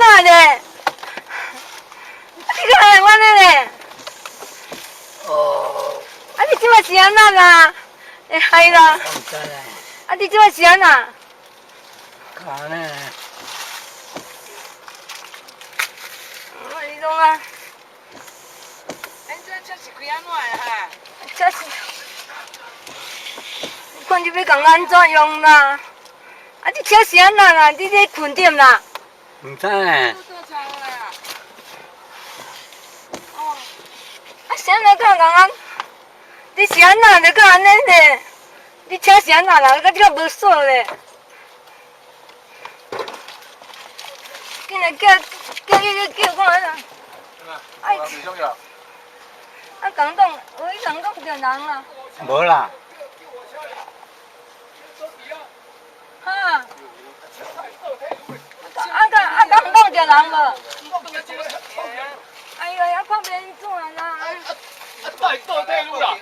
哪的？你干啥我呢？哦，你这么是安那啦？哎嗨啦！你这么是安那？干呢？你懂吗？这是开安怎的哈？这是，看你要讲安怎用啦？你车是安那啦？你在困点啦？唔知呢。啥人讲安？你是安那就讲安尼嘞？你车是安那啦？我这个无锁嘞。今日叫我啦。哎，讲讲，我讲讲着人啦。无啦。哈。讲着人无？哎呦，还看别人做人啦。到底倒退路啦？